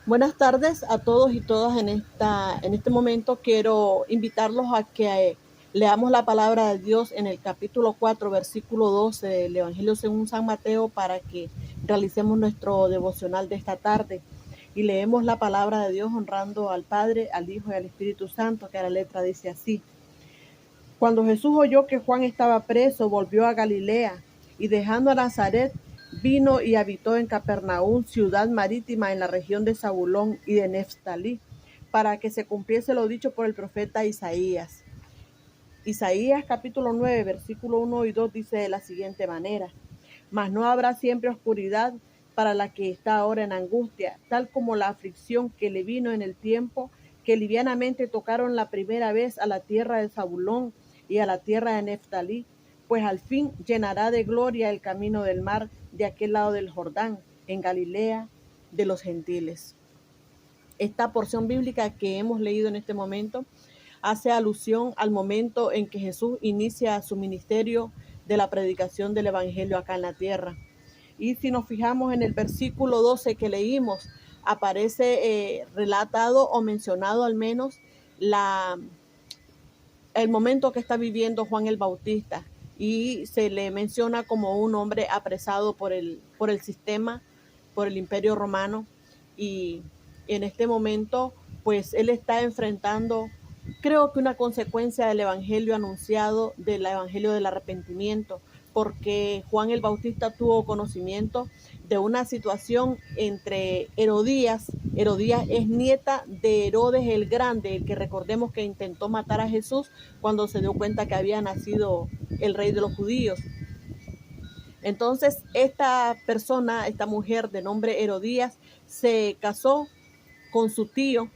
Buenas tardes a todos y todas en este momento. Quiero invitarlos a que leamos la palabra de Dios en el capítulo 4, versículo 12 del Evangelio según San Mateo para que realicemos nuestro devocional de esta tarde. Y leemos la palabra de Dios honrando al Padre, al Hijo y al Espíritu Santo, que la letra dice así. Cuando Jesús oyó que Juan estaba preso, volvió a Galilea y dejando a Nazaret, vino y habitó en Capernaum, ciudad marítima en la región de Zabulón y de Neftalí, para que se cumpliese lo dicho por el profeta Isaías. Isaías capítulo 9, versículo 1 y 2 dice de la siguiente manera: Mas no habrá siempre oscuridad para la que está ahora en angustia, tal como la aflicción que le vino en el tiempo que livianamente tocaron la primera vez a la tierra de Zabulón y a la tierra de Neftalí, pues al fin llenará de gloria el camino del mar de aquel lado del Jordán, en Galilea de los gentiles. Esta porción bíblica que hemos leído en este momento hace alusión al momento en que Jesús inicia su ministerio de la predicación del Evangelio acá en la tierra. Y si nos fijamos en el versículo 12 que leímos, aparece relatado o mencionado al menos el momento que está viviendo Juan el Bautista, y se le menciona como un hombre apresado por el sistema, por el Imperio Romano, y en este momento pues él está enfrentando, creo que una consecuencia del evangelio anunciado, del evangelio del arrepentimiento, porque Juan el Bautista tuvo conocimiento de una situación entre Herodías. Herodías es nieta de Herodes el Grande, el que recordemos que intentó matar a Jesús cuando se dio cuenta que había nacido el rey de los judíos. Entonces esta persona, esta mujer de nombre Herodías, se casó con su tío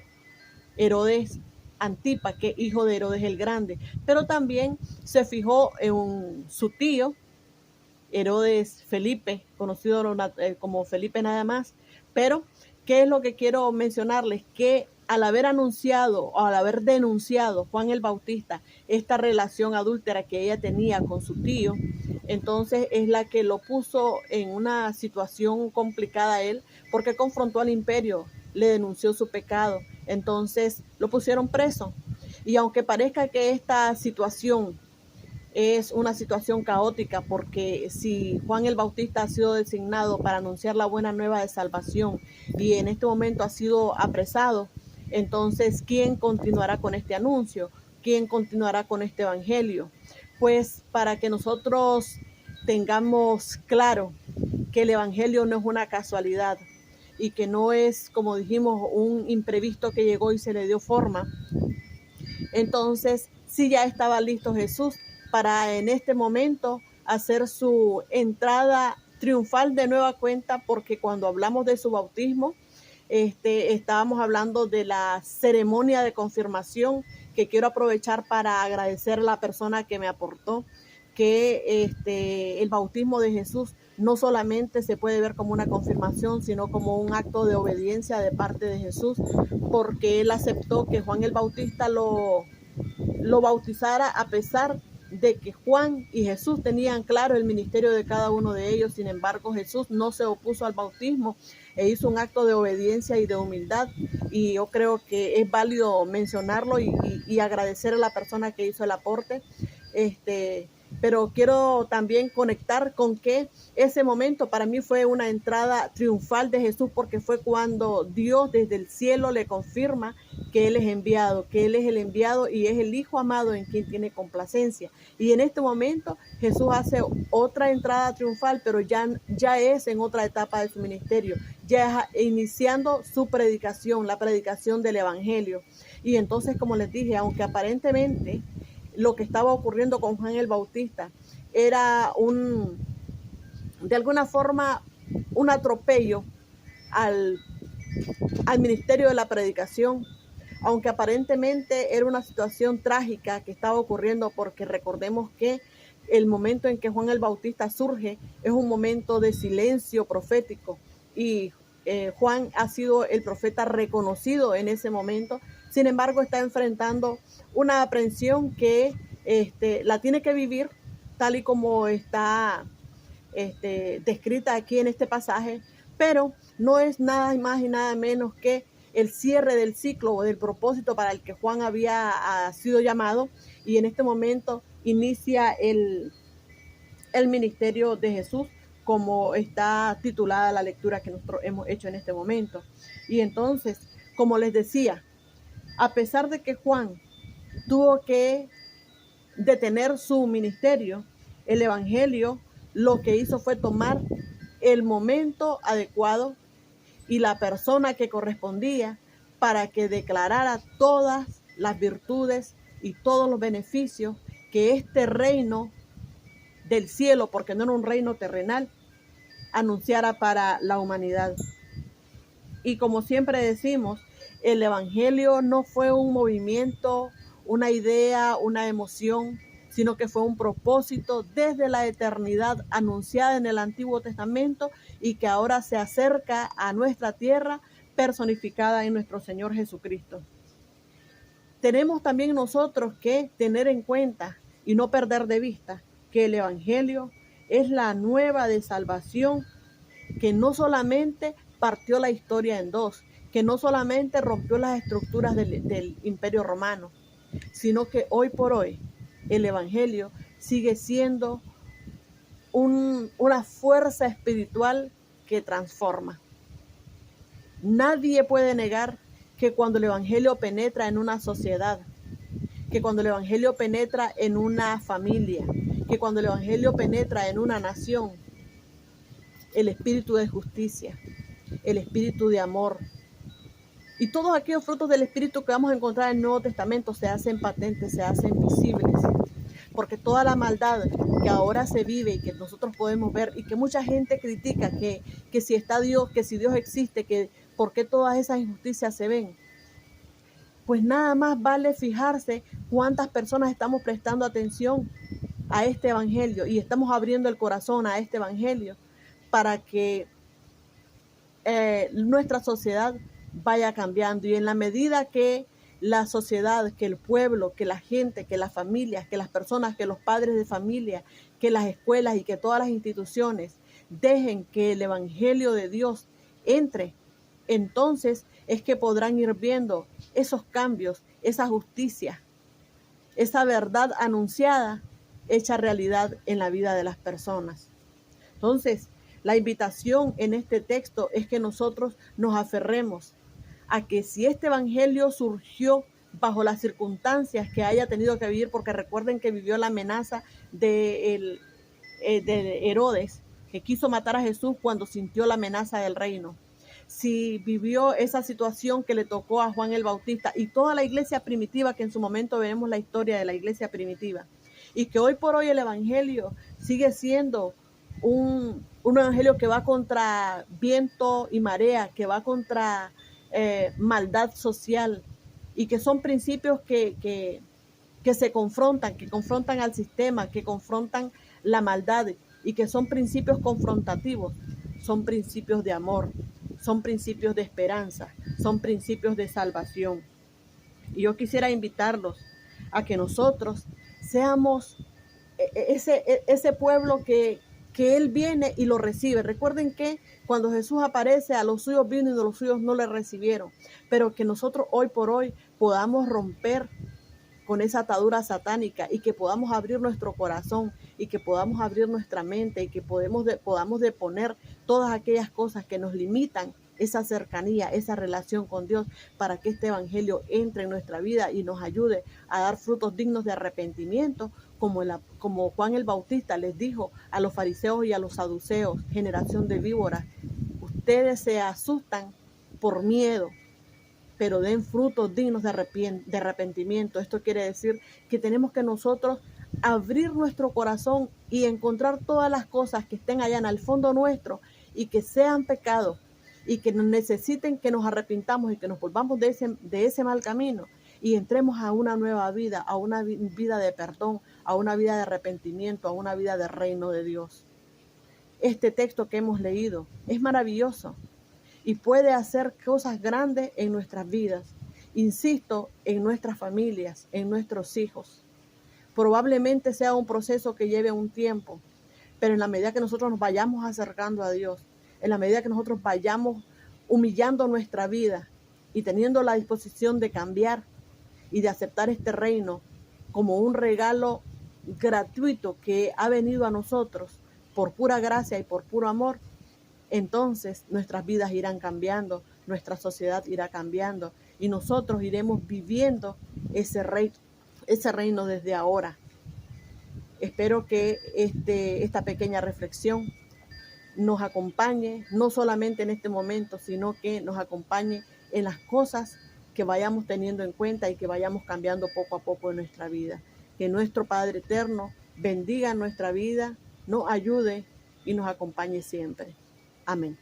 Herodes Antipa, que es hijo de Herodes el Grande, pero también se fijó en su tío Herodes Felipe, conocido como Felipe nada más. Pero, ¿qué es lo que quiero mencionarles? Que al haber anunciado o al haber denunciado Juan el Bautista esta relación adúltera que ella tenía con su tío, entonces es la que lo puso en una situación complicada a él, porque confrontó al imperio, le denunció su pecado, entonces lo pusieron preso. Y aunque parezca que esta situación es una situación caótica, porque si Juan el Bautista ha sido designado para anunciar la buena nueva de salvación y en este momento ha sido apresado, entonces ¿quién continuará con este anuncio? ¿Quién continuará con este evangelio? Pues para que nosotros tengamos claro que el evangelio no es una casualidad y que no es, como dijimos, un imprevisto que llegó y se le dio forma. Entonces, sí, ya estaba listo Jesús para en este momento hacer su entrada triunfal de nueva cuenta, porque cuando hablamos de su bautismo, estábamos hablando de la ceremonia de confirmación, que quiero aprovechar para agradecer a la persona que me aportó que el bautismo de Jesús no solamente se puede ver como una confirmación, sino como un acto de obediencia de parte de Jesús, porque él aceptó que Juan el Bautista lo bautizara a pesar de que Juan y Jesús tenían claro el ministerio de cada uno de ellos. Sin embargo, Jesús no se opuso al bautismo e hizo un acto de obediencia y de humildad, y yo creo que es válido mencionarlo y agradecer a la persona que hizo el aporte. Pero quiero también conectar con que ese momento para mí fue una entrada triunfal de Jesús, porque fue cuando Dios desde el cielo le confirma que Él es enviado, que Él es el enviado y es el Hijo amado en quien tiene complacencia. Y en este momento Jesús hace otra entrada triunfal, pero ya es en otra etapa de su ministerio, ya es iniciando su predicación, la predicación del Evangelio. Y entonces, como les dije, aunque aparentemente lo que estaba ocurriendo con Juan el Bautista era de alguna forma un atropello al, al ministerio de la predicación, aunque aparentemente era una situación trágica que estaba ocurriendo, porque recordemos que el momento en que Juan el Bautista surge es un momento de silencio profético, y Juan ha sido el profeta reconocido en ese momento. Sin embargo, está enfrentando una aprensión que la tiene que vivir tal y como está descrita aquí en este pasaje, pero no es nada más y nada menos que el cierre del ciclo o del propósito para el que Juan había sido llamado, y en este momento inicia el ministerio de Jesús, como está titulada la lectura que nosotros hemos hecho en este momento. Y entonces, como les decía, a pesar de que Juan tuvo que detener su ministerio, el evangelio lo que hizo fue tomar el momento adecuado y la persona que correspondía para que declarara todas las virtudes y todos los beneficios que este reino del cielo, porque no era un reino terrenal, anunciara para la humanidad. Y como siempre decimos, el evangelio no fue un movimiento, una idea, una emoción, sino que fue un propósito desde la eternidad anunciada en el Antiguo Testamento y que ahora se acerca a nuestra tierra personificada en nuestro Señor Jesucristo. Tenemos también nosotros que tener en cuenta y no perder de vista que el evangelio es la nueva de salvación que no solamente partió la historia en dos, que no solamente rompió las estructuras del Imperio Romano, sino que hoy por hoy el evangelio sigue siendo una fuerza espiritual que transforma. Nadie puede negar que cuando el evangelio penetra en una sociedad, que cuando el evangelio penetra en una familia, que cuando el evangelio penetra en una nación, el espíritu de justicia, el espíritu de amor y todos aquellos frutos del espíritu que vamos a encontrar en el Nuevo Testamento se hacen patentes, se hacen visibles, porque toda la maldad que ahora se vive y que nosotros podemos ver y que mucha gente critica que si está Dios, que si Dios existe, que por qué todas esas injusticias se ven, pues nada más vale fijarse cuántas personas estamos prestando atención a este evangelio y estamos abriendo el corazón a este evangelio para que nuestra sociedad vaya cambiando. Y en la medida que la sociedad, que el pueblo, que la gente, que las familias, que las personas, que los padres de familia, que las escuelas y que todas las instituciones dejen que el evangelio de Dios entre, entonces es que podrán ir viendo esos cambios, esa justicia, esa verdad anunciada hecha realidad en la vida de las personas. Entonces, la invitación en este texto es que nosotros nos aferremos a que si este evangelio surgió bajo las circunstancias que haya tenido que vivir, porque recuerden que vivió la amenaza de Herodes, que quiso matar a Jesús cuando sintió la amenaza del reino. Si vivió esa situación que le tocó a Juan el Bautista y toda la iglesia primitiva, que en su momento veremos la historia de la iglesia primitiva, y que hoy por hoy el evangelio sigue siendo un evangelio que va contra viento y marea, que va contra maldad social, y que son principios que se confrontan, que confrontan al sistema, que confrontan la maldad, y que son principios confrontativos, son principios de amor, son principios de esperanza, son principios de salvación. Y yo quisiera invitarlos a que nosotros seamos ese pueblo que Él viene y lo recibe. Recuerden que cuando Jesús aparece, a los suyos vino y a los suyos no le recibieron, pero que nosotros hoy por hoy podamos romper con esa atadura satánica y que podamos abrir nuestro corazón y que podamos abrir nuestra mente y que podamos deponer todas aquellas cosas que nos limitan esa cercanía, esa relación con Dios, para que este evangelio entre en nuestra vida y nos ayude a dar frutos dignos de arrepentimiento, como Juan el Bautista les dijo a los fariseos y a los saduceos: generación de víboras, ustedes se asustan por miedo, pero den frutos dignos de arrepentimiento. Esto quiere decir que tenemos que nosotros abrir nuestro corazón y encontrar todas las cosas que estén allá en el fondo nuestro y que sean pecados y que necesiten que nos arrepintamos y que nos volvamos de ese mal camino y entremos a una nueva vida, a una vida de perdón, a una vida de arrepentimiento, a una vida de reino de Dios. Este texto que hemos leído es maravilloso y puede hacer cosas grandes en nuestras vidas. Insisto, en nuestras familias, en nuestros hijos. Probablemente sea un proceso que lleve un tiempo, pero en la medida que nosotros nos vayamos acercando a Dios, en la medida que nosotros vayamos humillando nuestra vida y teniendo la disposición de cambiar y de aceptar este reino como un regalo gratuito que ha venido a nosotros por pura gracia y por puro amor, entonces nuestras vidas irán cambiando, nuestra sociedad irá cambiando y nosotros iremos viviendo ese reino desde ahora. Espero que esta pequeña reflexión nos acompañe, no solamente en este momento, sino que nos acompañe en las cosas que vayamos teniendo en cuenta y que vayamos cambiando poco a poco en nuestra vida. Que nuestro Padre Eterno bendiga nuestra vida, nos ayude y nos acompañe siempre. Amén.